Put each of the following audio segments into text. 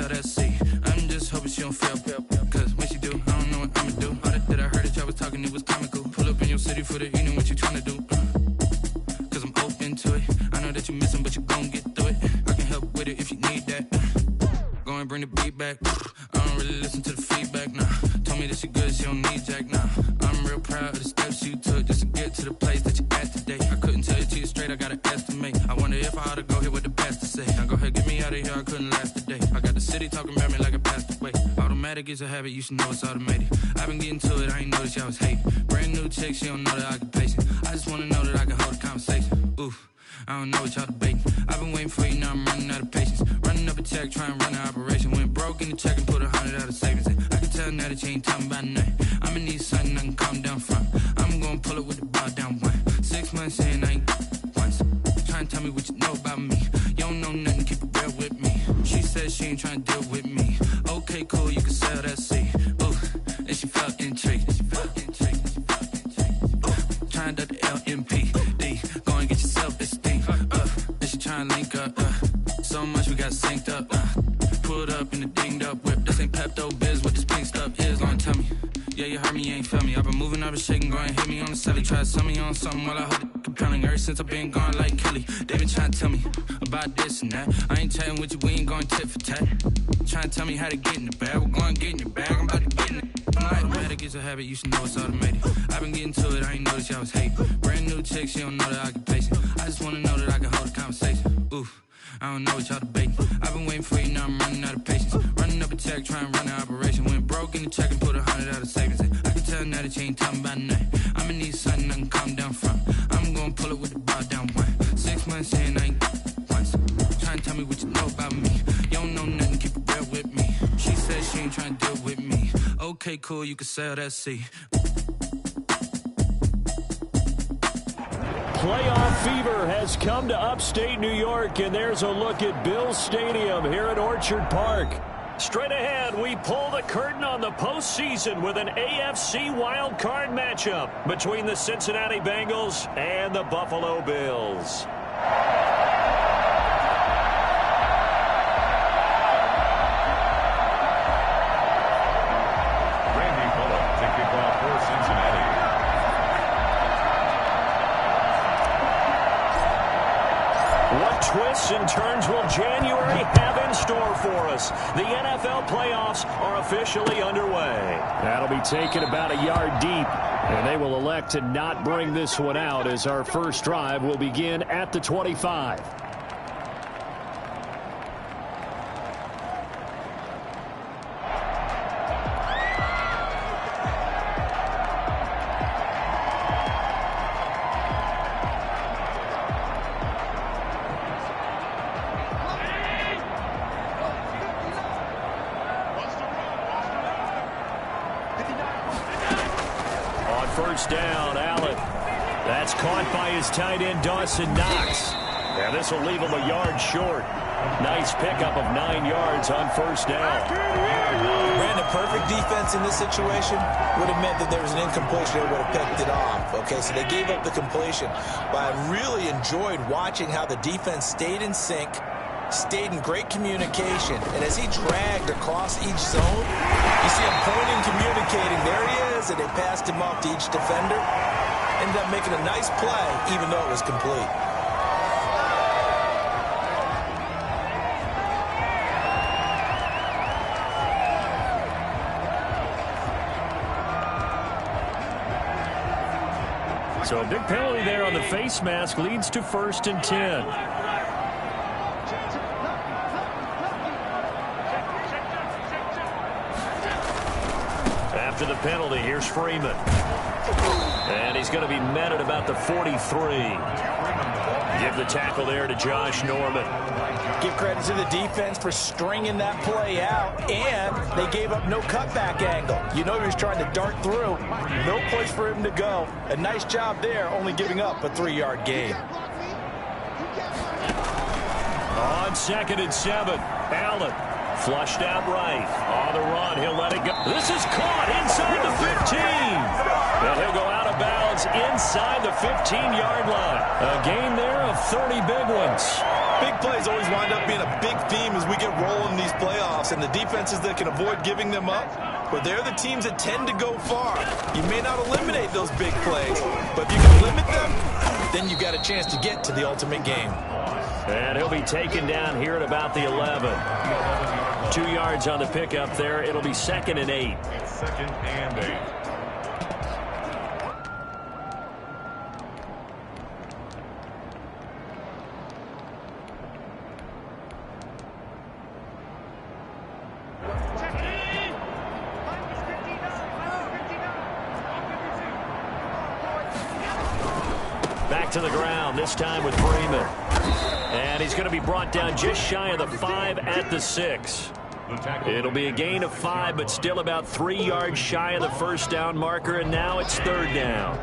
sell that seat. I'm just hoping she don't fail. Cause when she do, I don't know what I'ma do. All that I heard that y'all was talking, it was comical. Pull up in your city for the evening, what you tryna do? Cause I'm open to it. I know that you missing, but you gon' get through it. I can help with it if you need that. Go and bring the beat back. I don't really listen to the feedback, nah. Told me that she good, she don't need Jack, nah. I'm real proud of the steps you took just to get to the place that you at today. I couldn't tell it to you straight, I gotta estimate. I wonder if I ought to go here with the pastor say. Now go ahead, get me out of here, I couldn't last a day. I got the city talking about me like I passed away. Automatic is a habit, you should know it's automated. I've been getting to it, I ain't noticed y'all was hating. Brand new chick, she don't know the occupation. I just wanna know that I can hold a conversation. Oof, I don't know what y'all debating. I've been waiting for you, now I'm running out of patience. Running up a check, trying to run an operation. Went broke in the check and put 100 out of savings in. I can tell now that you ain't talking about nothing. I'ma need something I can calm down from. I'm gonna pull it with the bow down one. 6 months in, I ain't once. Trying to tell me what you know about me. You don't know nothing, keep it real with me. She said she ain't trying to deal with me. Okay, cool, you can sell that seat. Ooh, and she felt intrigued. Trying to the LMPD. Go and get your self-esteem. And she trying to link up. So much we got synced up. Pulled up in the dinged up whip. This ain't Pepto-Biz, what this pink stuff is. Long tell me. Yeah, you heard me, you ain't felt me. I've been moving, I've been shaking, go and hit me on the celly. Try to sell me on something while I hold it compelling. Ever since I've been gone like Kelly, they been trying to tell me about this and that. I ain't chatting with you, we ain't going tit for tat. Trying to tell me how to get in the bag. We're going to get in your bag, I'm about to get in it. Automatic is a habit, you should know it's automated. I've been getting to it, I ain't noticed y'all was hating. Brand new chick, she don't know the occupation. I just wanna know that I can hold a conversation. Oof, I don't know what y'all debating. I've been waiting for you, now I'm running out of patience. Running up a check, trying to run an operation. Went broke in the check and put 100 out of savings in. I can tell now that you ain't talking about nothing. I'ma need something I can calm down from. I'm gonna pull it with the bow down one. 6 months in, I ain't once. Trying to tell me what you know about me. You don't know nothing, keep it real with me. She said she ain't trying to deal with me. Okay, cool, you can sell that seat. Playoff fever has come to upstate New York, and there's a look at Bills Stadium here at Orchard Park. Straight ahead, we pull the curtain on the postseason with an AFC wildcard matchup between the Cincinnati Bengals and the Buffalo Bills. What twists and turns will January have in store for us? The NFL playoffs are officially underway. That'll be taken about a yard deep, and they will elect to not bring this one out as our first drive will begin at the 25. First down, Allen. That's caught by his tight end, Dawson Knox. And this will leave him a yard short. Nice pickup of 9 yards on first down. Brandon, perfect defense in this situation would have meant that there was an incompletion. They would have picked it off. Okay, so they gave up the completion. But I really enjoyed watching how the defense stayed in sync, stayed in great communication, and as he dragged across each zone, you see him pointing, communicating. There he is, and they passed him off to each defender. Ended up making a nice play, even though it was complete. So a big penalty there on the face mask leads to 1st and 10. After the penalty, here's Freeman. And he's going to be met at about the 43. Give the tackle there to Josh Norman. Give credit to the defense for stringing that play out, and they gave up no cutback angle. You know he was trying to dart through. No place for him to go. A nice job there, only giving up a 3-yard gain. On 2nd and 7, Allen. Flushed out right. On the run, he'll let it go. This is caught inside the 15. And he'll go out of bounds inside the 15-yard line. A gain there of 30 big ones. Big plays always wind up being a big theme as we get rolling in these playoffs, and the defenses that can avoid giving them up, well, they're the teams that tend to go far. You may not eliminate those big plays, but if you can limit them, then you got a chance to get to the ultimate game. And he'll be taken down here at about the 11. 2 yards on the pickup there. It'll be 2nd and 8. 2nd and 8. Back to the ground, this time with Freeman. And he's going to be brought down just shy of the 5 at the 6. It'll be a gain of 5, but still about 3 yards shy of the first down marker, and now it's 3rd down.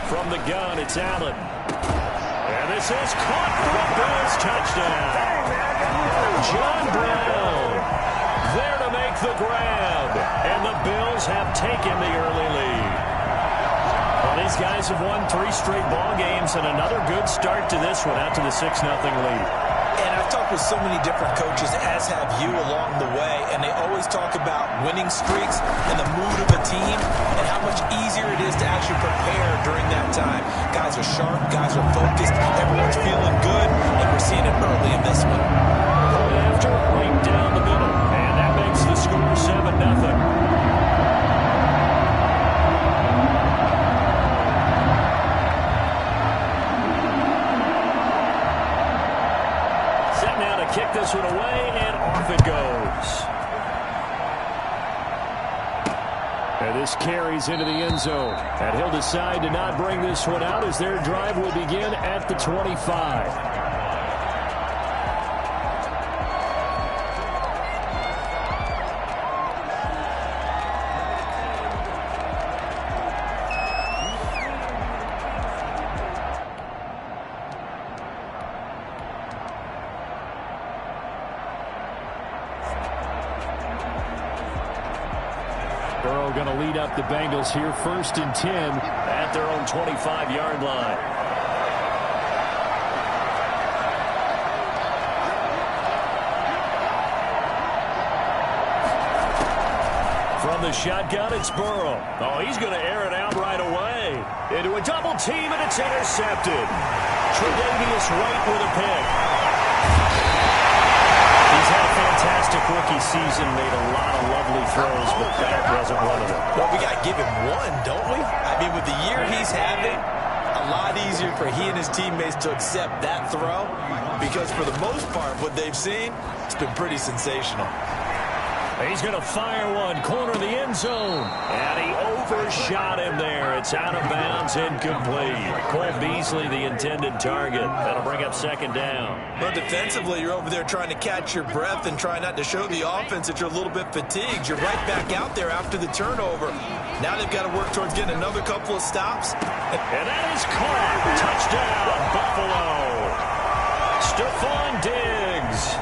From the gun, it's Allen. And this is caught for a Bills touchdown. John Brown there to make the grab, and the Bills have taken the early lead. Well, these guys have won 3 straight ball games, and another good start to this one, out to the 6-0 lead. And I've talked with so many different coaches, as have you along the way, and they always talk about winning streaks and the mood of a team and how much easier it is to actually prepare during that time. Guys are sharp, guys are focused, everyone's feeling good, and we're seeing it early in this one. After, right down the middle, and that makes the score 7-0. Kick this one away, and off it goes. And this carries into the end zone. And he'll decide to not bring this one out as their drive will begin at the 25. Going to lead up the Bengals here, 1st and 10 at their own 25-yard line. From the shotgun, it's Burrow. Oh, he's going to air it out right away. Into a double team, and it's intercepted. Tre'Davious White with a pick. He's had a fantastic rookie season, made a lot of lovely throws, but that wasn't one of them. Well, we got to give him one, don't we? I mean, with the year he's having, a lot easier for he and his teammates to accept that throw because for the most part, what they've seen, it's been pretty sensational. He's going to fire one, corner of the end zone, and he overshot him there. It's out of bounds, incomplete. Cole Beasley, the intended target. That'll bring up 2nd down. Well, defensively, you're over there trying to catch your breath and try not to show the offense that you're a little bit fatigued. You're right back out there after the turnover. Now they've got to work towards getting another couple of stops. And that is caught. Touchdown, Buffalo. Stephon Diggs.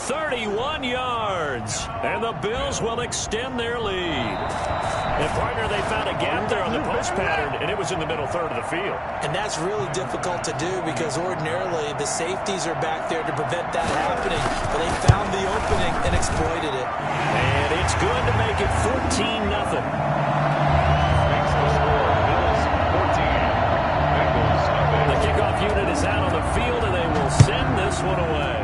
31 yards, and the Bills will extend their lead. And, partner, they found a gap there on the post pattern, and it was in the middle third of the field. And that's really difficult to do because ordinarily the safeties are back there to prevent that happening. But they found the opening and exploited it. And it's good to make it 14-0. The kickoff unit is out on the field, and they will send this one away.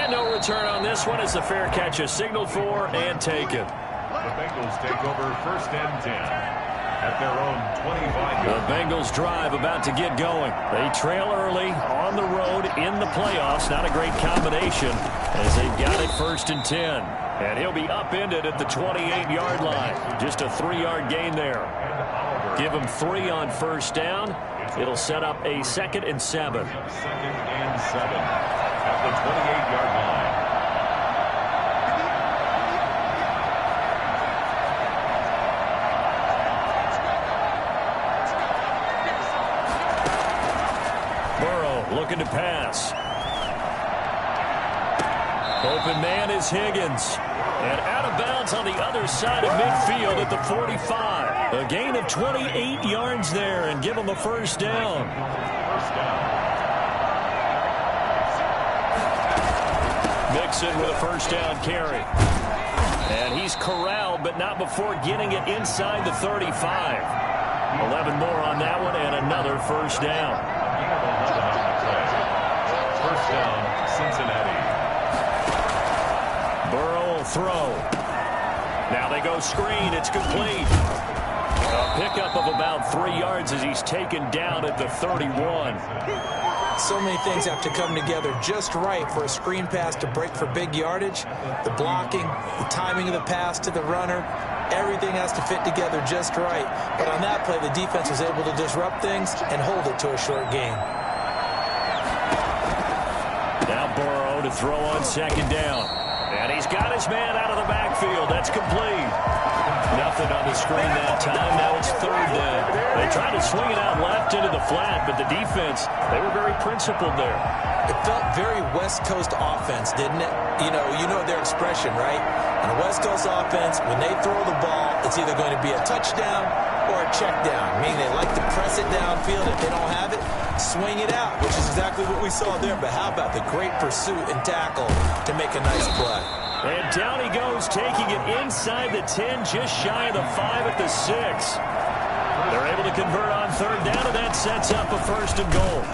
No return on this one as the fair catch is signaled for and taken. The Bengals take over 1st and 10 at their own 25. The Bengals drive about to get going. They trail early on the road in the playoffs. Not a great combination as they've got it 1st and 10. And he'll be upended at the 28-yard line. Just a 3-yard gain there. Give him 3 on 1st down. It'll set up a 2nd and 7. 2nd and 7 at the 28-yard line. Burrow looking to pass. Open man is Higgins. And out of bounds on the other side of midfield at the 45. A gain of 28 yards there and give them a first down. Mixon with a first down carry. And he's corralled, but not before getting it inside the 35. 11 more on that one and another first down. First down, Cincinnati. Burrow will throw. Now they go screen. It's complete. A pickup of about 3 yards as he's taken down at the 31. So many things have to come together just right for a screen pass to break for big yardage. The blocking, the timing of the pass to the runner, everything has to fit together just right. But on that play, the defense was able to disrupt things and hold it to a short gain. Now Burrow to throw on second down. And he's got his man out of the backfield. That's complete. Nothing on the screen that time. Now it's third down. They tried to swing it out left into the flat, but the defense, they were very principled there. It felt very West Coast offense, didn't it? You know their expression, right? On a West Coast offense, when they throw the ball, it's either going to be a touchdown or a check down, meaning they like to press it downfield. If they don't have it, swing it out, which is exactly what we saw there. But how about the great pursuit and tackle to make a nice play? And down he goes, taking it inside the 10, just shy of the 5 at the 6. They're able to convert on third down, and that sets up a first and goal.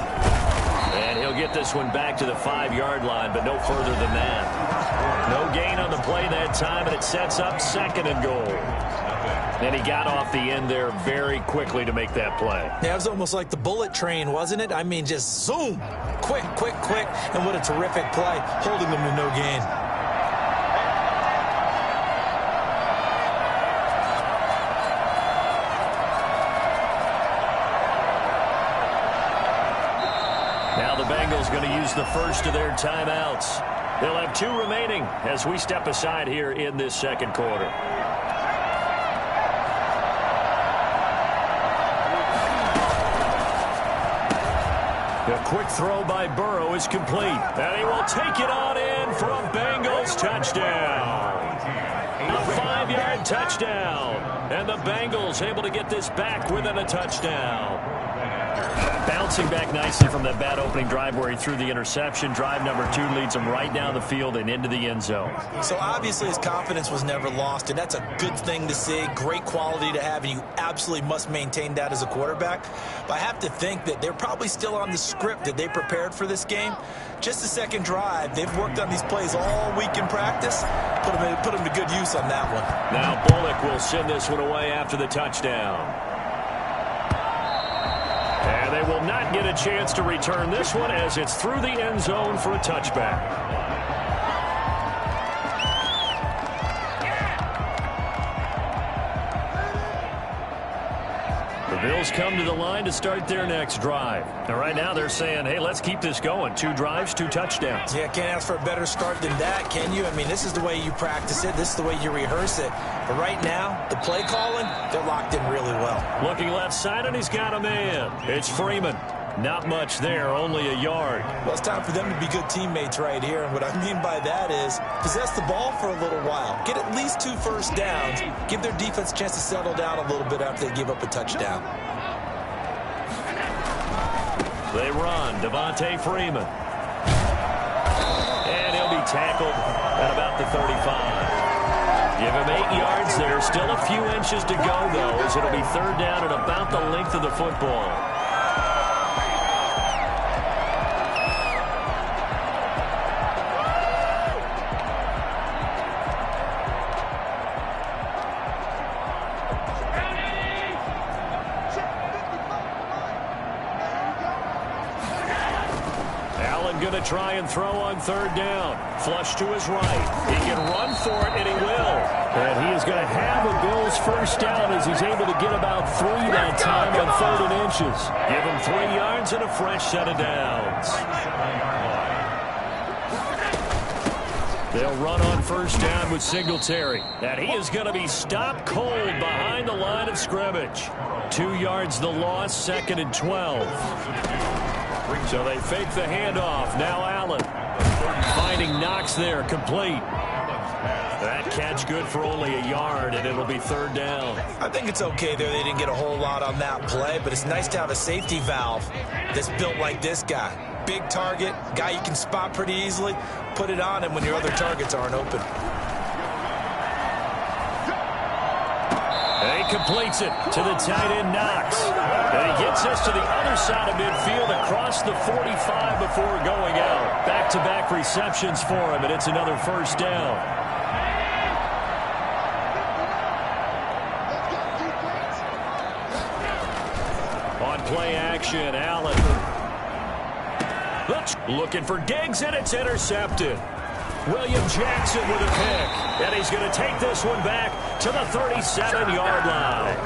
And he'll get this one back to the 5-yard line, but no further than that. No gain on the play that time, and it sets up second and goal. And he got off the end there very quickly to make that play. Yeah, it was almost like the bullet train, wasn't it? I mean, just zoom. Quick, quick, quick. And what a terrific play, holding them to no gain. Now the Bengals going to use the first of their timeouts. They'll have 2 remaining as we step aside here in this second quarter. A quick throw by Burrow is complete. And he will take it on in for a Bengals touchdown. A 5-yard touchdown. And the Bengals able to get this back within a touchdown. Bouncing back nicely from that bad opening drive where he threw the interception. Drive number 2 leads him right down the field and into the end zone. So obviously his confidence was never lost, and that's a good thing to see. Great quality to have, and you absolutely must maintain that as a quarterback. But I have to think that they're probably still on the script that they prepared for this game. Just the second drive, they've worked on these plays all week in practice. Put them to good use on that one. Now Bullock will send this one away after the touchdown. And they will not get a chance to return this one as it's through the end zone for a touchback. The Bills come to the line to start their next drive. And right now they're saying, hey, let's keep this going. 2 drives, 2 touchdowns. Yeah, can't ask for a better start than that, can you? I mean, this is the way you practice it. This is the way you rehearse it. But right now, the play calling, they're locked in really well. Looking left side, and he's got a man. It's Freeman. Not much there, only a yard. Well, it's time for them to be good teammates right here. And what I mean by that is possess the ball for a little while. Get at least 2 first downs. Give their defense a chance to settle down a little bit after they give up a touchdown. They run. Devontae Freeman. And he'll be tackled at about the 35. Give him 8 yards there. Still a few inches to go, though, as it'll be third down at about the length of the football. Going to try and throw on third down. Flush to his right. He can run for it, and he will. And he is going to have a Bills first down as he's able to get about 3 that time on 3rd and inches. Give him 3 yards and a fresh set of downs. They'll run on first down with Singletary. And he is going to be stopped cold behind the line of scrimmage. 2 yards the loss, 2nd and 12. So they fake the handoff. Now Allen finding Knox there, complete. That catch good for only a yard, and it'll be third down. I think it's okay there. They didn't get a whole lot on that play, but it's nice to have a safety valve that's built like this guy. Big target, guy you can spot pretty easily. Put it on him when your other targets aren't open. And he completes it to the tight end, Knox. And he gets us to the other side of midfield across the 45 before going out. Back-to-back receptions for him, and it's another first down. On play action, Allen. Looking for Diggs, and it's intercepted. William Jackson with a pick. And he's going to take this one back to the 37-yard line.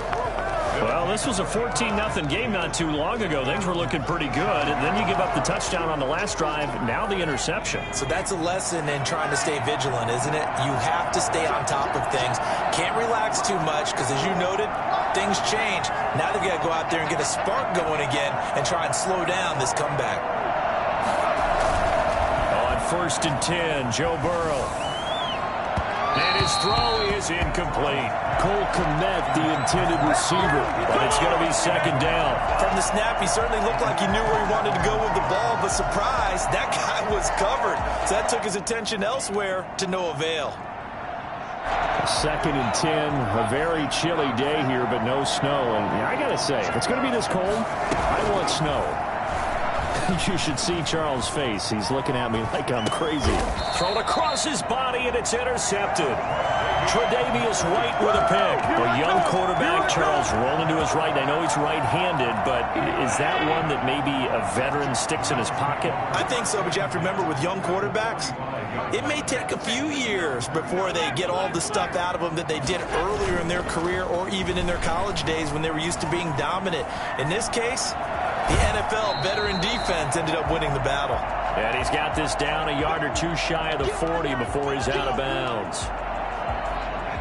Well, this was a 14-0 game not too long ago. Things were looking pretty good. And then you give up the touchdown on the last drive. Now the interception. So that's a lesson in trying to stay vigilant, isn't it? You have to stay on top of things. Can't relax too much because, as you noted, things change. Now they've got to go out there and get a spark going again and try and slow down this comeback. First and 10, Joe Burrow. And his throw is incomplete. Cole Kmet, the intended receiver, but it's going to be second down. From the snap, he certainly looked like he knew where he wanted to go with the ball, but surprise, that guy was covered. So that took his attention elsewhere to no avail. Second and 10, a very chilly day here, but no snow. And I got to say, if it's going to be this cold, I want snow. You should see Charles' face. He's looking at me like I'm crazy. Thrown across his body, and it's intercepted. Tre'Davious White with a pick. A young quarterback, Charles, rolling to his right. I know he's right-handed, but is that one that maybe a veteran sticks in his pocket? I think so, but you have to remember with young quarterbacks, it may take a few years before they get all the stuff out of them that they did earlier in their career or even in their college days when they were used to being dominant. In this case, the NFL veteran defense ended up winning the battle. And he's got this down a yard or two shy of the 40 before he's out of bounds.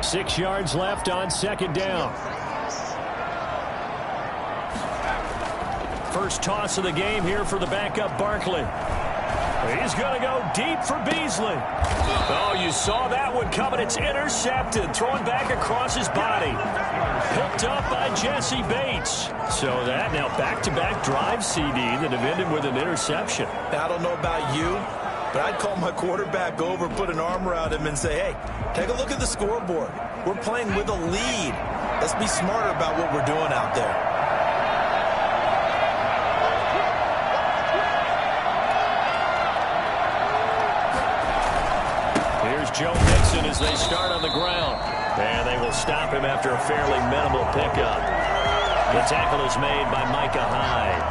6 yards left on second down. First toss of the game here for the backup Barkley. He's going to go deep for Beasley. Oh, you saw that one coming. It's intercepted. Thrown back across his body. Picked up by Jesse Bates. So that now back-to-back drive CD that have ended with an interception. Now, I don't know about you, but I'd call my quarterback over, put an arm around him, and say, hey, take a look at the scoreboard. We're playing with a lead. Let's be smarter about what we're doing out there. Joe Mixon as they start on the ground. And they will stop him after a fairly minimal pickup. The tackle is made by Micah Hyde.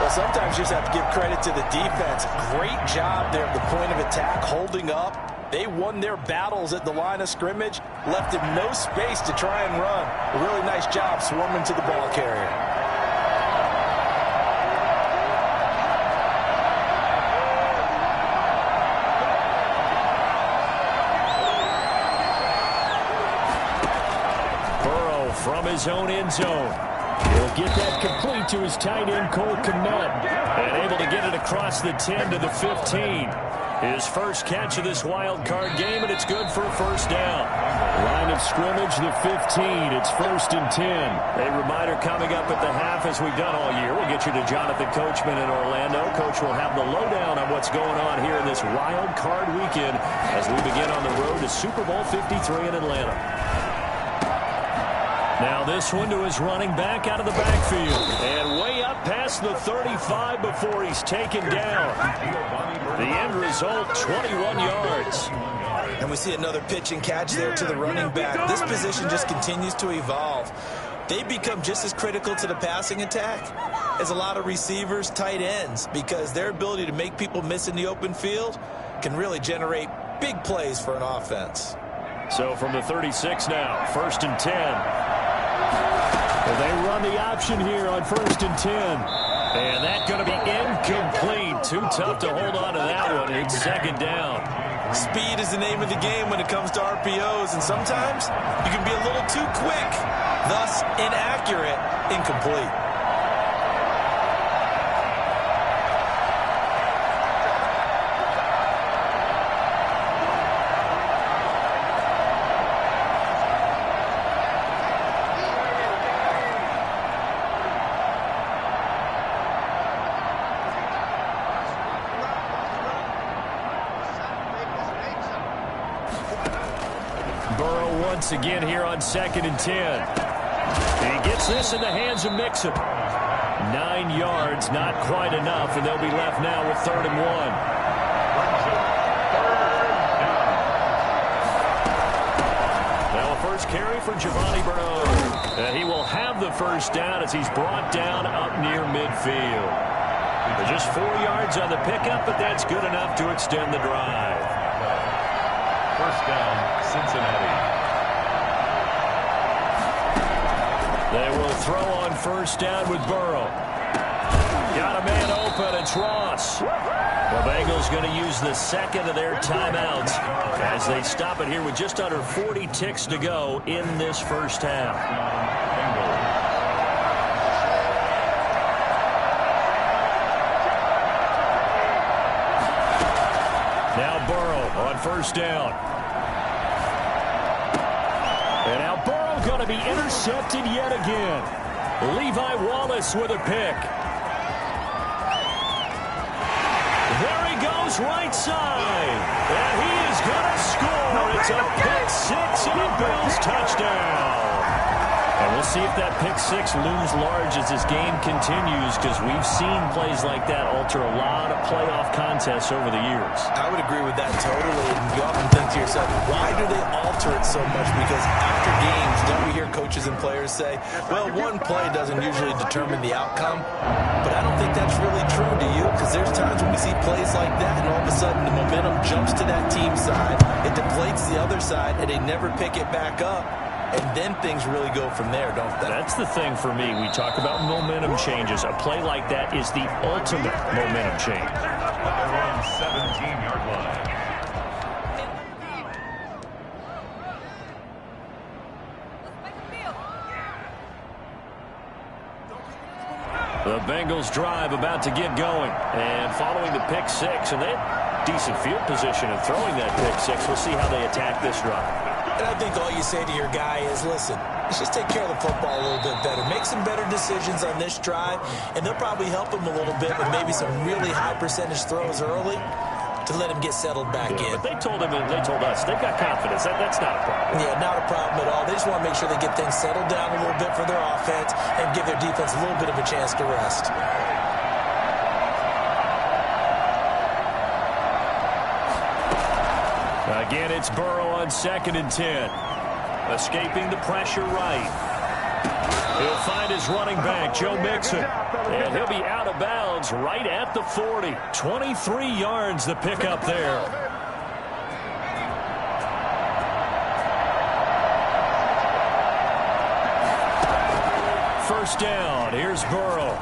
Well, sometimes you just have to give credit to the defense. Great job there at the point of attack, holding up. They won their battles at the line of scrimmage, left him no space to try and run. A really nice job swarming to the ball carrier. From his own end zone. He'll get that complete to his tight end, Cole Kmet. And able to get it across the 10 to the 15. His first catch of this wild card game, and it's good for a first down. Line of scrimmage, the 15. It's first and 10. A reminder coming up at the half, as we've done all year. We'll get you to Jonathan Coachman in Orlando. Coach will have the lowdown on what's going on here in this wild card weekend as we begin on the road to Super Bowl 53 in Atlanta. Now this one to his running back out of the backfield. And way up past the 35 before he's taken down. The end result, 21 yards. And we see another pitch and catch there to the running back. This position just continues to evolve. They become just as critical to the passing attack as a lot of receivers, tight ends, because their ability to make people miss in the open field can really generate big plays for an offense. So from the 36 now, first and 10. They run the option here on first and 10. And that's going to be incomplete. Too tough to hold on to that one. It's second down. Speed is the name of the game when it comes to RPOs, and sometimes you can be a little too quick, thus inaccurate, incomplete. once again here on 2nd and 10. He gets this in the hands of Mixon. 9 yards, not quite enough, and they'll be left now with 3rd and 1. Now a first carry for Giovanni Bernard. And he will have the first down as he's brought down up near midfield. Just 4 yards on the pickup, but that's good enough to extend the drive. First down, Cincinnati. They will throw on first down with Burrow. Got a man open. It's Ross. The Bengals going to use the second of their timeouts as they stop it here with just under 40 ticks to go in this first half. Now Burrow on first down. And now Burrow going to be intercepted yet again. Levi Wallace with a pick. There he goes right side. And he is going to score. It's a pick six and a Bills touchdown. And we'll see if that pick six looms large as this game continues, because we've seen plays like that alter a lot of playoff contests over the years. I would agree with that totally. And you often think to yourself, why do they alter it so much? Because after games, don't we hear coaches and players say, well, one play doesn't usually determine the outcome. But I don't think that's really true, do you? Because there's times when we see plays like that, and all of a sudden the momentum jumps to that team side. It deflates the other side, and they never pick it back up. And then things really go from there, don't they? That's the thing for me. We talk about momentum changes. A play like that is the ultimate momentum change. They're on 17-yard line. The Bengals drive about to get going. And following the pick six, and they had decent field position in throwing that pick six. We'll see how they attack this drive. And I think all you say to your guy is, listen, let's just take care of the football a little bit better. Make some better decisions on this drive, and they'll probably help him a little bit with maybe some really high percentage throws early to let him get settled back in. But they told him and they told us they've got confidence. That's not a problem. Yeah, not a problem at all. They just want to make sure they get things settled down a little bit for their offense and give their defense a little bit of a chance to rest. Again, it's Burrow on 2nd and 10. Escaping the pressure right. He'll find his running back, Joe Mixon. And he'll be out of bounds right at the 40. 23 yards the pickup there. First down. Here's Burrow.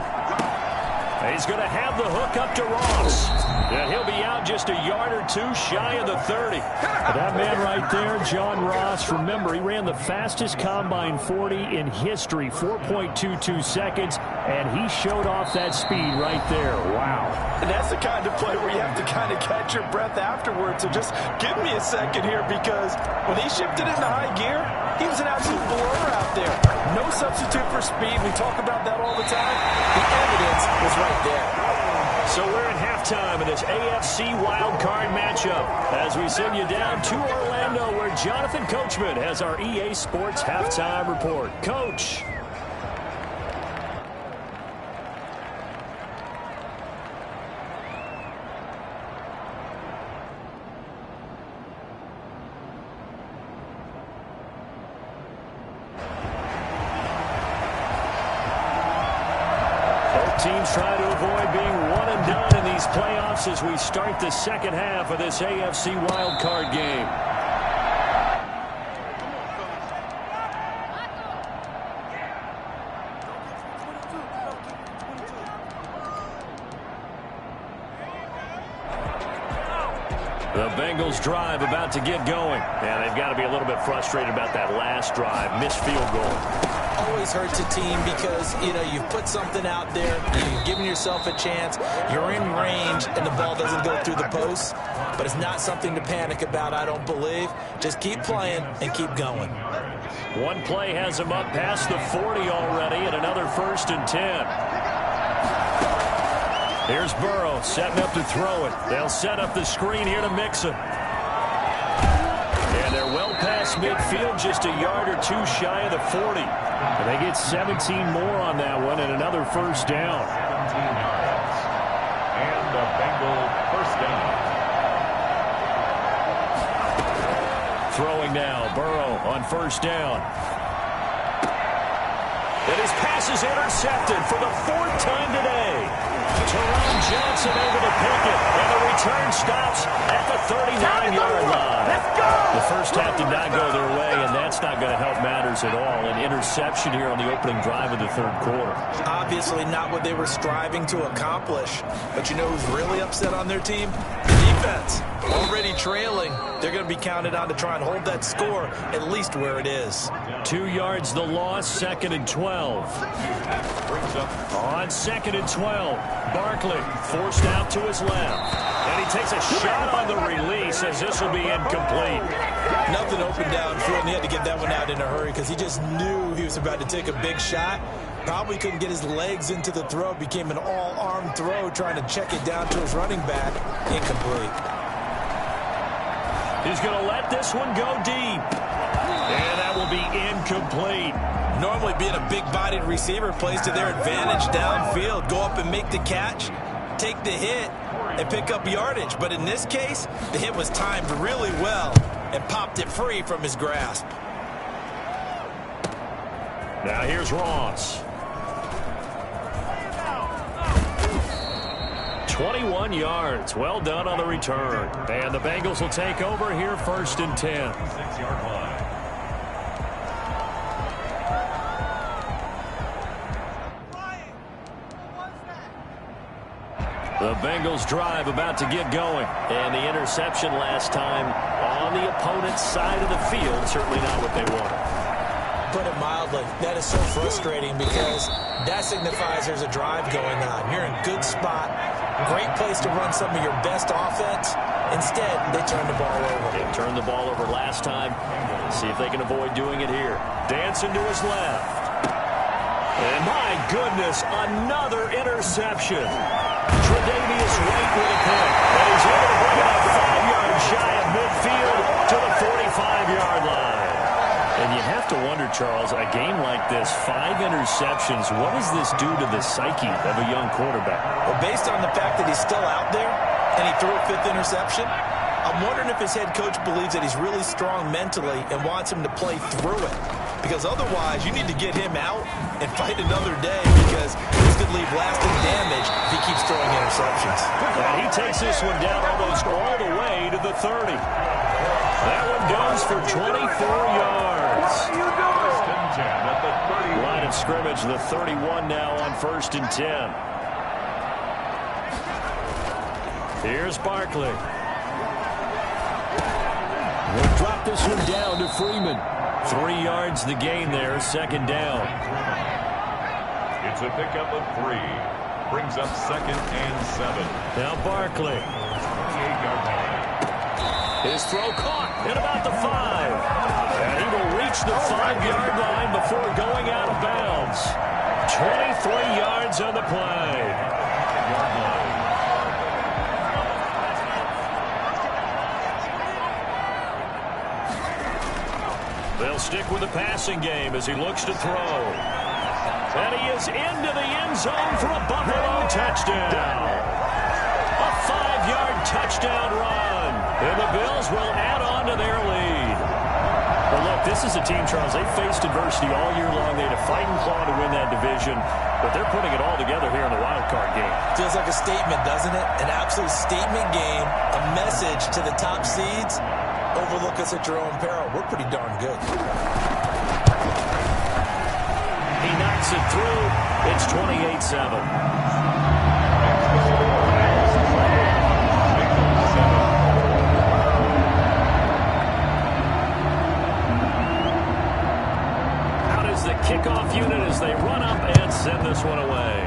He's going to have the hook up to Ross. And he'll be out just a yard or two shy of the 30. That man right there, John Ross, remember, he ran the fastest combine 40 in history, 4.22 seconds, and he showed off that speed right there. Wow. And that's the kind of play where you have to kind of catch your breath afterwards. So just give me a second here, because when he shifted into high gear, he was an absolute blur out there. No substitute for speed. We talk about that all the time. The evidence was right there. So we're in halftime of this AFC wildcard matchup as we send you down to Orlando, where Jonathan Coachman has our EA Sports halftime report. Coach. Teams trying to avoid being one and done in these playoffs as we start the second half of this AFC wildcard game. The Bengals drive about to get going. Yeah, they've got to be a little bit frustrated about that last drive. Missed field goal. Always hurts a team because, you know, you've put something out there, you've given yourself a chance, you're in range, and the ball doesn't go through the posts. But it's not something to panic about, I don't believe. Just keep playing and keep going. One play has him up past the 40 already, and another 1st and 10. Here's Burrow setting up to throw it. They'll set up the screen here to Mixon. And they're well past past midfield, just a yard or two shy of the 40. And they get 17 more on that one and another first down. 17 yards. And a Bengal first down. Throwing now, Burrow on first down. And his pass is intercepted for the fourth time today. Jerome Johnson able to pick it, and the return stops at the 39-yard line. Let's go! The first half did not go their way, and that's not going to help matters at all. An interception here on the opening drive of the third quarter. Obviously not what they were striving to accomplish. But you know who's really upset on their team? The defense. Already trailing. They're going to be counted on to try and hold that score at least where it is. 2 yards the loss, 2nd and 12. On 2nd and 12, Barkley forced out to his left. And he takes a shot on the release as this will be incomplete. Nothing open downfield, and he had to get that one out in a hurry because he just knew he was about to take a big shot. Probably couldn't get his legs into the throw. Became an all-arm throw trying to check it down to his running back. Incomplete. He's going to let this one go deep. And that will be incomplete. Normally being a big-bodied receiver plays to their advantage downfield. Go up and make the catch, take the hit, and pick up yardage. But in this case, the hit was timed really well and popped it free from his grasp. Now here's Ross. 21 yards. Well done on the return. And the Bengals will take over here 1st and 10. 6-yard line. The Bengals drive about to get going. And the interception last time on the opponent's side of the field. Certainly not what they wanted. Put it mildly, that is so frustrating because that signifies there's a drive going on. You're in a good spot. Great place to run some of your best offense. Instead, they turn the ball over. They turned the ball over last time. See if they can avoid doing it here. Dancing to his left. And my goodness, another interception. Tre'Davious White with a pick. And he's able to bring it up 5 yards shy of midfield to the 45-yard line. And you have to wonder, Charles, a game like this, 5 interceptions, what does this do to the psyche of a young quarterback? Well, based on the fact that he's still out there and he threw a 5th interception, I'm wondering if his head coach believes that he's really strong mentally and wants him to play through it. Because otherwise, you need to get him out and fight another day because this could leave lasting damage if he keeps throwing interceptions. And he takes this one down almost all the way to the 30. That one goes for 24 yards. Line of scrimmage, the 31 now on 1st and 10. Here's Barkley. We'll drop this one down to Freeman. 3 yards the gain there, 2nd down. It's a pickup of 3. Brings up 2nd and 7. Now Barkley. 28-yard line. His throw caught at about the 5. And he will reach the 5-yard line before going out of bounds. 23 yards on the play. They'll stick with the passing game as he looks to throw. And he is into the end zone for a Buffalo touchdown. A 5-yard touchdown run. And the Bills will add on to their lead. Well, look, this is a team, Charles, they faced adversity all year long. They had to fight and claw to win that division, but they're putting it all together here in the wild card game. Feels like a statement, doesn't it? An absolute statement game, a message to the top seeds. Overlook us at your own peril. We're pretty darn good. He knocks it through. It's 28-7. Kickoff unit as they run up and send this one away.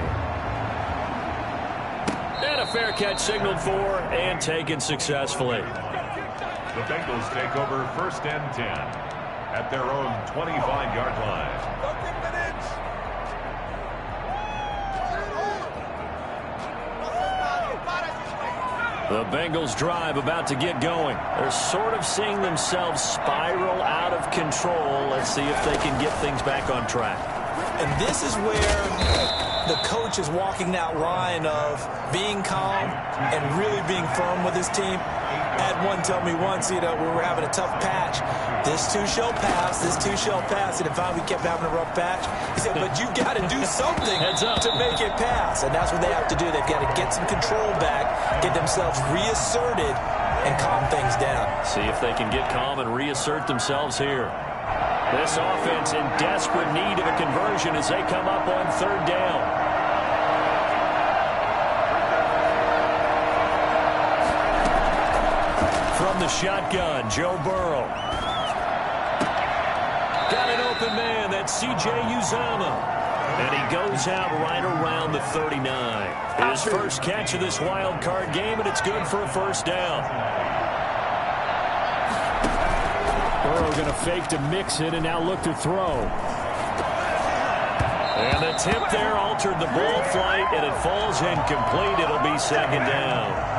And a fair catch signaled for and taken successfully. The Bengals take over 1st and 10 at their own 25-yard line. The Bengals drive about to get going. They're sort of seeing themselves spiral out of control. Let's see if they can get things back on track. And this is where the coach is walking that line of being calm and really being firm with his team. I had one tell me once, we were having a tough patch. This too shall pass, this too shall pass. And if we kept having a rough patch, he said, but you've got to do something to make it pass. And that's what they have to do. They've got to get some control back, get themselves reasserted, and calm things down. See if they can get calm and reassert themselves here. This offense in desperate need of a conversion as they come up on third down. From the shotgun, Joe Burrow. Got an open man, that's C.J. Uzomah. And he goes out right around the 39. His first catch of this wild card game, and it's good for a first down. Burrow going to fake to mix it and now look to throw. And the tip there altered the ball flight, and it falls incomplete. It'll be second down.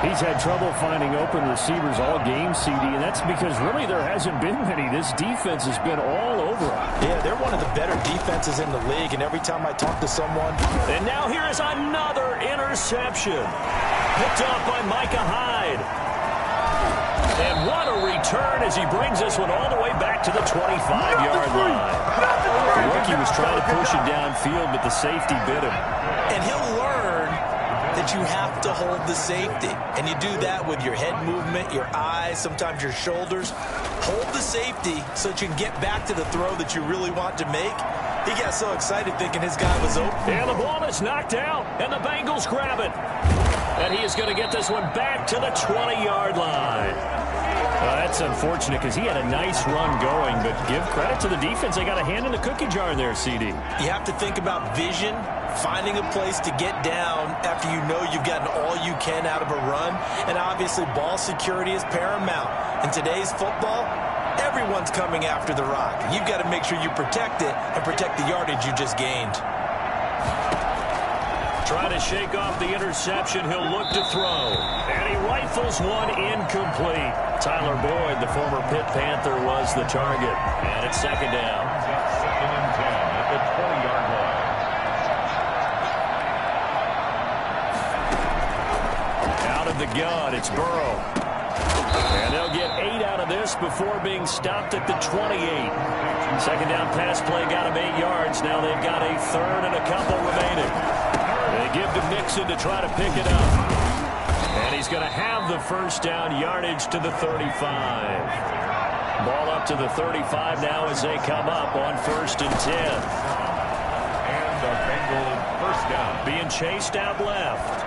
He's had trouble finding open receivers all game, CD, and that's because really there hasn't been many. This defense has been all over him. Yeah, they're one of the better defenses in the league, and every time I talk to someone... And now here is another interception. Picked off by Micah Hyde. And what a return as he brings this one all the way back to the 25-yard line. The rookie was trying to push it downfield, but the safety bit him. And he'll learn that you have to hold the safety. And you do that with your head movement, your eyes, sometimes your shoulders. Hold the safety so that you can get back to the throw that you really want to make. He got so excited thinking his guy was open. And the ball is knocked out, and the Bengals grab it. And he is going to get this one back to the 20-yard line. That's unfortunate because he had a nice run going, but give credit to the defense. They got a hand in the cookie jar in there, CD. You have to think about vision, finding a place to get down after you know you've gotten all you can out of a run. And obviously, ball security is paramount. In today's football, everyone's coming after the rock. You've got to make sure you protect it and protect the yardage you just gained. Trying to shake off the interception. He'll look to throw. And he rifles one incomplete. Tyler Boyd, the former Pitt Panther, was the target. And it's second down. Second and 10 at the 20-yard line. Out of the gun, it's Burrow. And they'll get 8 out of this before being stopped at the 28. Second down pass play got him 8 yards. Now they've got a third and a couple remaining. They give to Mixon to try to pick it up. And he's going to have the first down, yardage to the 35. Ball up to the 35 now as they come up on first and 10. And the Bengals first down. Being chased out left.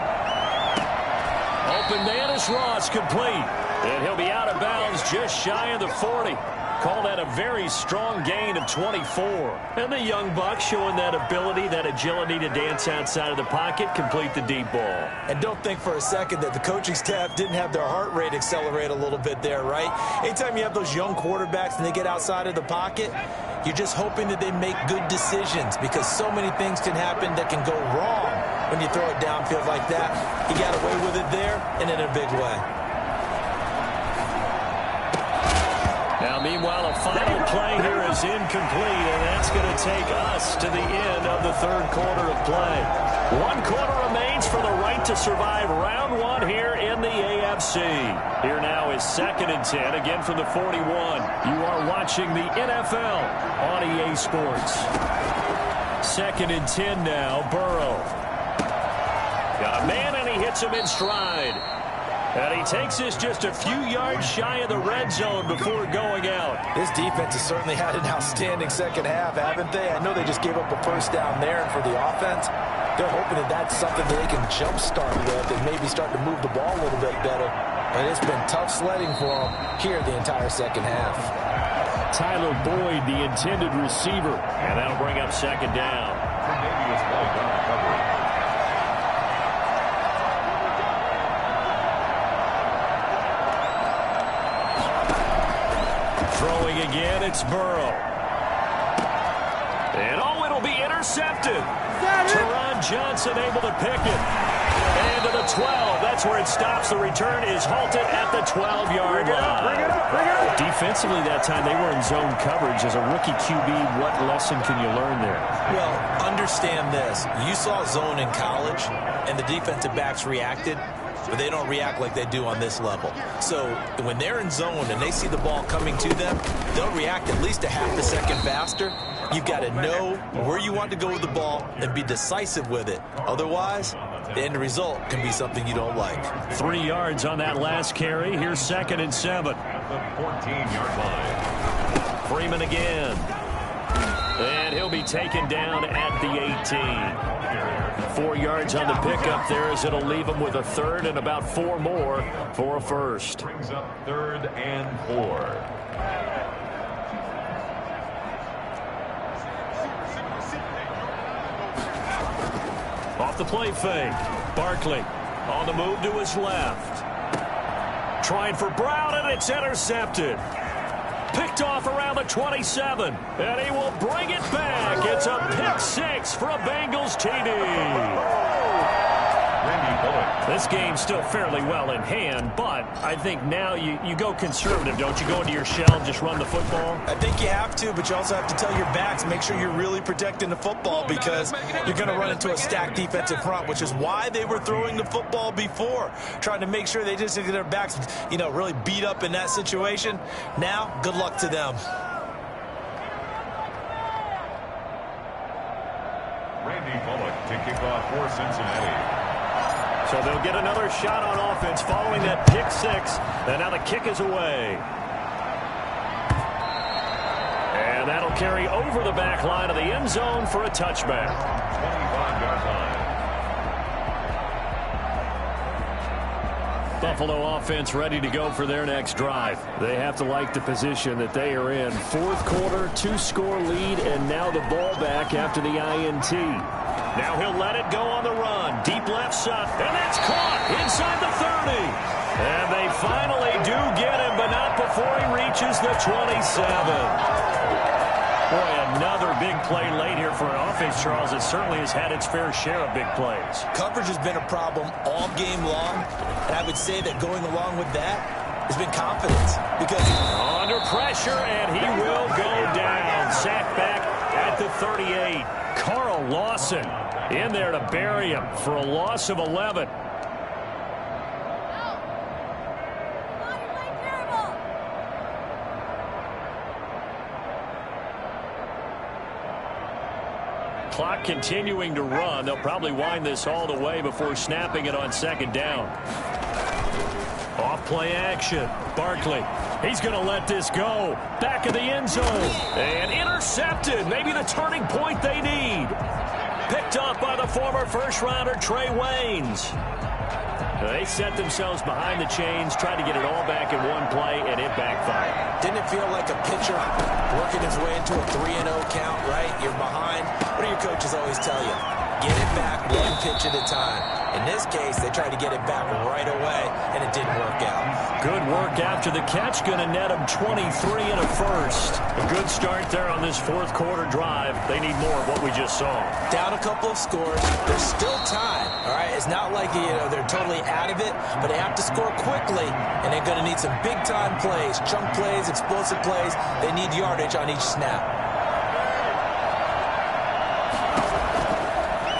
Open man is Ross, complete. And he'll be out of bounds just shy of the 40. Call that a very strong gain of 24. And the young buck showing that ability, that agility to dance outside of the pocket, complete the deep ball. And don't think for a second that the coaching staff didn't have their heart rate accelerate a little bit there, right? Anytime you have those young quarterbacks and they get outside of the pocket, you're just hoping that they make good decisions because so many things can happen that can go wrong when you throw it downfield like that. He got away with it there and in a big way. Now, meanwhile, a final play here is incomplete, and that's going to take us to the end of the third quarter of play. 1 quarter remains for the right to survive round 1 here in the AFC. Here now is second and 10, again from the 41. You are watching the NFL on EA Sports. Second and 10 now, Burrow. Got a man, and he hits him in stride. And he takes this just a few yards shy of the red zone before going out. This defense has certainly had an outstanding second half, haven't they? I know they just gave up a first down there, and for the offense, they're hoping that that's something that they can jumpstart with and maybe start to move the ball a little bit better. But it's been tough sledding for them here the entire second half. Tyler Boyd, the intended receiver. And that'll bring up second down. Cornelius White on the cover. Throwing again, it's Burrow. And it'll be intercepted. Teron Johnson able to pick it. And to the 12, that's that's where it stops. The return is halted at the 12-yard line. Defensively that time, they were in zone coverage. As a rookie QB, what lesson can you learn there? Well, understand this. You saw zone in college, and the defensive backs reacted, but they don't react like they do on this level. So when they're in zone and they see the ball coming to them, they'll react at least a half a second faster. You've got to know where you want to go with the ball and be decisive with it. Otherwise, the end result can be something you don't like. 3 yards on that last carry. Here's 2nd and 7. At the 14-yard line. Freeman again. And he'll be taken down at the 18. 4 yards on the pickup there as it'll leave him with a third and about 4 more for a first. Brings up 3rd and 4. Off the play fake. Barkley on the move to his left. Trying for Brown, and it's intercepted. Picked off around the 27, and he will bring it back. It's a pick 6 for a Bengals TD. This game's still fairly well in hand, but I think now you go conservative, don't you? Go into your shell and just run the football? I think you have to, but you also have to tell your backs, make sure you're really protecting the football because you're going to run into a stacked defensive front, which is why they were throwing the football before, trying to make sure they just get their backs, really beat up in that situation. Now, good luck to them. Randy Bullock to kick off for Cincinnati. So they'll get another shot on offense following that pick 6. And now the kick is away. And that'll carry over the back line of the end zone for a touchback. 25-yard line. Buffalo offense ready to go for their next drive. They have to like the position that they are in. 4th quarter, 2-score lead, and now the ball back after the INT. Now he'll let it go on the run. Deep left side, and that's caught inside the 30. And they finally do get him, but not before he reaches the 27. Boy, another big play late here for an offense, Charles. It certainly has had its fair share of big plays. Coverage has been a problem all game long, and I would say that going along with that has been confidence. Because under pressure, and he will go down. Sacked back at the 38. Carl Lawson in there to bury him for a loss of 11. Clock continuing to run. They'll probably wind this all the way before snapping it on 2nd down. Off play action. Barkley. He's going to let this go. Back of the end zone. And intercepted. Maybe the turning point they need. Picked up by the former first-rounder Trey Waynes. They set themselves behind the chains, tried to get it all back in one play, and it backfired. Didn't it feel like a pitcher working his way into a 3-0 count, right? You're behind. What do your coaches always tell you? Get it back one pitch at a time. In this case, they tried to get it back right away, and it didn't work out. Good work after the catch. Going to net them 23 and a first. A good start there on this 4th quarter drive. They need more of what we just saw. Down a couple of scores. There's still time, all right? It's not like, they're totally out of it, but they have to score quickly, and they're going to need some big-time plays, chunk plays, explosive plays. They need yardage on each snap.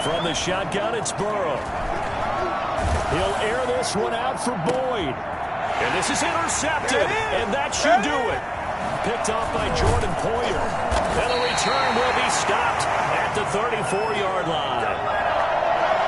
From the shotgun, it's Burrow. He'll air this one out for Boyd. And this is intercepted, and that should do it. Picked off by Jordan Poyer. And the return will be stopped at the 34-yard line.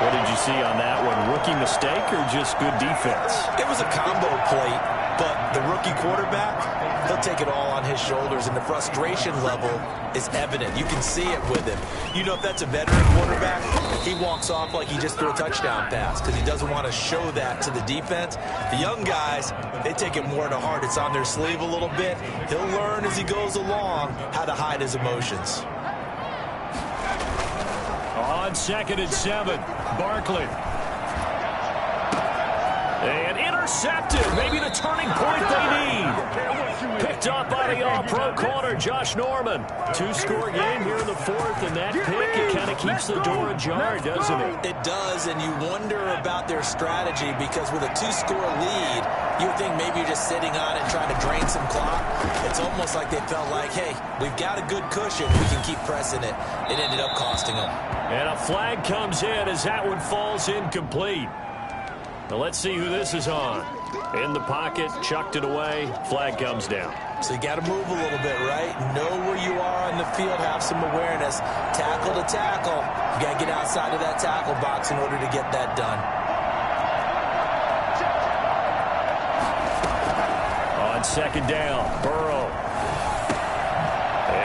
What did you see on that one? Rookie mistake or just good defense? It was a combo play, but the rookie quarterback, he'll take it all on his shoulders, and the frustration level is evident. You can see it with him. You know, if that's a veteran quarterback, he walks off like he just threw a touchdown pass because he doesn't want to show that to the defense. The young guys, they take it more to heart. It's on their sleeve a little bit. He'll learn as he goes along how to hide his emotions. On 2nd and 7, Barkley. And intercepted. Maybe the turning point they need. Picked up by the all-pro corner, Josh Norman. Two-score game here in the fourth, and that pick, it kind of keeps the door ajar, doesn't it? It does, and you wonder about their strategy because with a two-score lead, you would think maybe you're just sitting on it trying to drain some clock. It's almost like they felt like, hey, we've got a good cushion. We can keep pressing it. It ended up costing them. And a flag comes in as that one falls incomplete. Now let's see who this is on. In the pocket, chucked it away, flag comes down. So you got to move a little bit, right? Know where you are on the field, have some awareness. Tackle to tackle. You got to get outside of that tackle box in order to get that done. On second down, Burrow.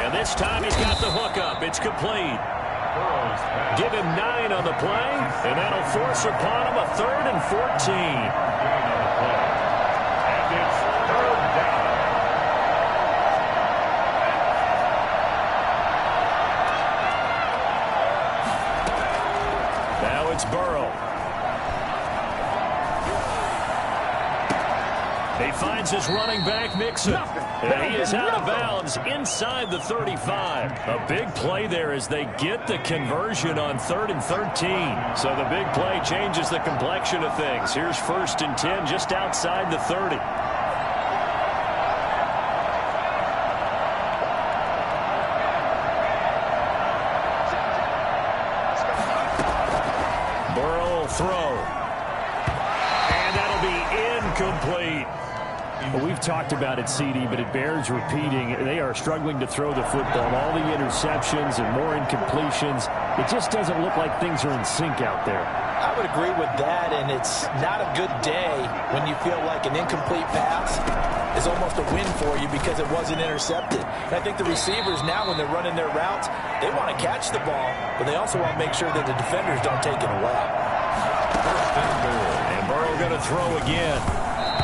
And this time he's got the hook up. It's complete. Give him 9 on the play, and that'll force upon him a 3rd and 14. And it's 3rd down. Now it's Burrow. He finds his running back, Mixon. And he is out of bounds inside the 35. A big play there as they get the conversion on 3rd and 13. So the big play changes the complexion of things. Here's 1st and 10 just outside the 30. Burrow will throw. And that'll be incomplete. Well, we've talked about it, CD, but it bears repeating. They are struggling to throw the football. All the interceptions and more incompletions. It just doesn't look like things are in sync out there. I would agree with that, and it's not a good day when you feel like an incomplete pass is almost a win for you because it wasn't intercepted. And I think the receivers now, when they're running their routes, they want to catch the ball, but they also want to make sure that the defenders don't take it away. And Burrow going to throw again.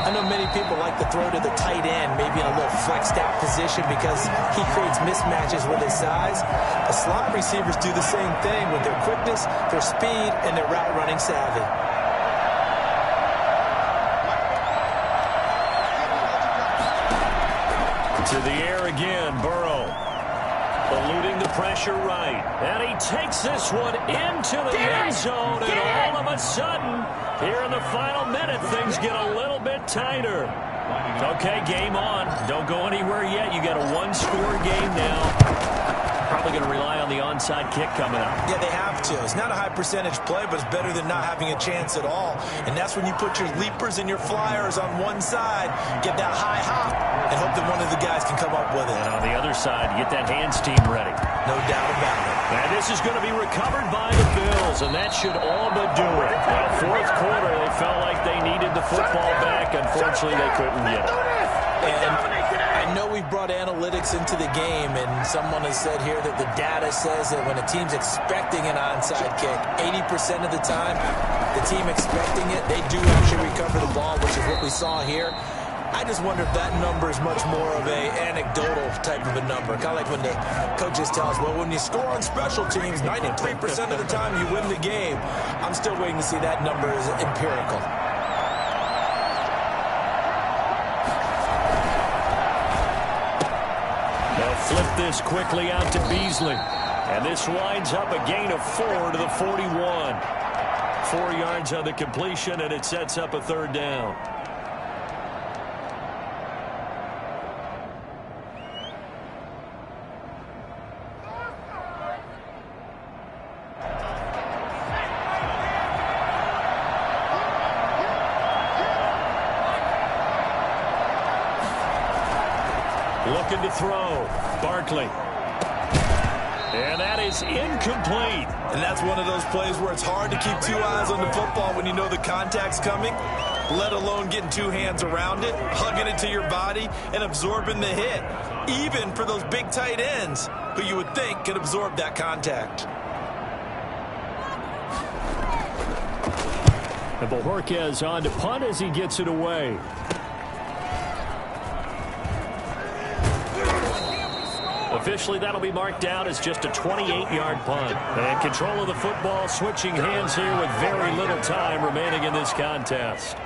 I know many people like to throw to the tight end, maybe in a little flexed out position because he creates mismatches with his size. The slot receivers do the same thing with their quickness, their speed, and their route running savvy. To the air again, Burrow. Eluding the pressure right. And he takes this one into the end zone. And all of a sudden, here in the final minute, things get a little bit tighter. Okay, game on. Don't go anywhere yet. You got a one-score game now. Probably going to rely on the onside kick coming up. Yeah, they have to. It's not a high percentage play, but it's better than not having a chance at all. And that's when you put your leapers and your flyers on one side, get that high hop, and hope that one of the guys can come up with it. And on the other side, get that hands team ready. No doubt about it. And this is going to be recovered by the Bills, and that should all but do it. Now, fourth quarter, they felt like they needed the football back. Unfortunately, they couldn't get it. And I know we brought analytics into the game, and someone has said here that the data says that when a team's expecting an onside kick, 80% of the time, the team expecting it, they do actually recover the ball, which is what we saw here. I just wonder if that number is much more of a anecdotal type of a number. Kind of like when the coaches tell us, well, when you score on special teams, 93% of the time you win the game. I'm still waiting to see that number as empirical. They'll flip this quickly out to Beasley. And this winds up a gain of 4 to the 41. 4 yards on the completion, and it sets up a 3rd down. Looking to throw. Barkley. And that is incomplete. And that's one of those plays where it's hard to keep 2 eyes on the football when you know the contact's coming, let alone getting 2 hands around it, hugging it to your body, and absorbing the hit. Even for those big tight ends who you would think could absorb that contact. And Bojorquez on to punt as he gets it away. Officially, that'll be marked down as just a 28-yard punt. And control of the football, switching hands here with very little time remaining in this contest.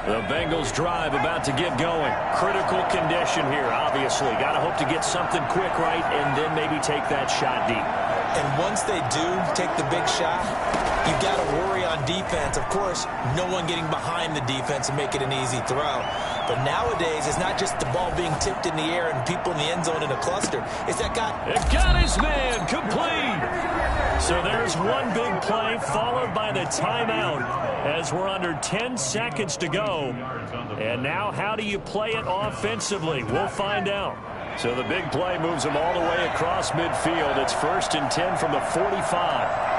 The Bengals drive about to get going. Critical condition here, obviously. Got to hope to get something quick right and then maybe take that shot deep. And once they do take the big shot, you've got to worry on defense. Of course, no one getting behind the defense and make it an easy throw. But nowadays, it's not just the ball being tipped in the air and people in the end zone in a cluster. It's that guy. It got his man complete. So there's one big play followed by the timeout as we're under 10 seconds to go. And now how do you play it offensively? We'll find out. So the big play moves them all the way across midfield. It's 1st and 10 from the 45.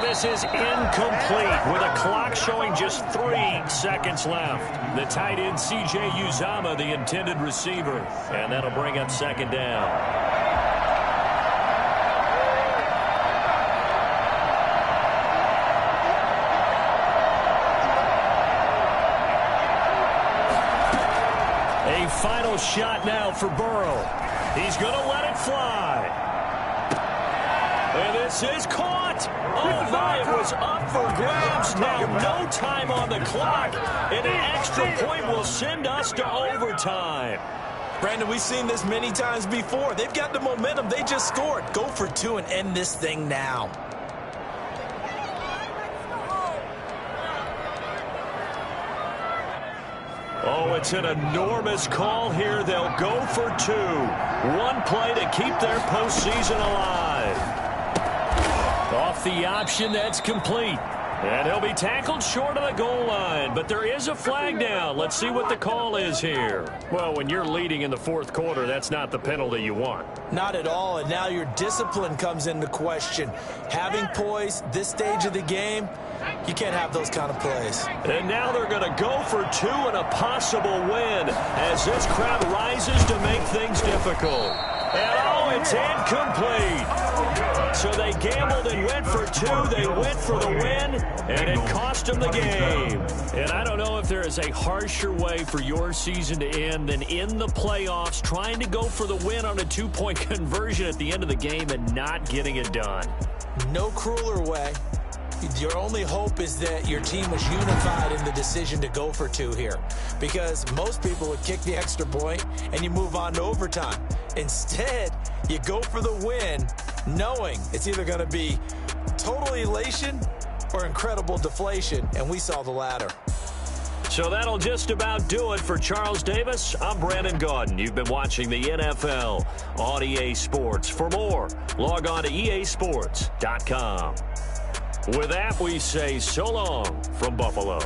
This is incomplete with a clock showing just 3 seconds left. The tight end, C.J. Uzama, the intended receiver. And that'll bring up 2nd down. A final shot now for Burrow. He's going to let it fly. And this is caught. Oh, my, it was up for grabs. Now no time on the clock. And an extra point will send us to overtime. Brandon, we've seen this many times before. They've got the momentum. They just scored. Go for 2 and end this thing now. Oh, it's an enormous call here. They'll go for 2. One play to keep their postseason alive. Off the option, that's complete. And he'll be tackled short of the goal line. But there is a flag down. Let's see what the call is here. Well, when you're leading in the 4th quarter, that's not the penalty you want. Not at all. And now your discipline comes into question. Having poise this stage of the game, you can't have those kind of plays. And now they're going to go for 2 and a possible win as this crowd rises to make things difficult. And oh, it's incomplete. So they gambled and went for 2. They went for the win, and it cost them the game. And I don't know if there is a harsher way for your season to end than in the playoffs trying to go for the win on a 2-point conversion at the end of the game and not getting it done. No crueler way. Your only hope is that your team was unified in the decision to go for 2 here, because most people would kick the extra point and you move on to overtime. Instead, you go for the win knowing it's either going to be total elation or incredible deflation, and we saw the latter. So that'll just about do it for Charles Davis. I'm Brandon Gaudin. You've been watching the NFL on EA Sports. For more, log on to easports.com. With that, we say so long from Buffalo.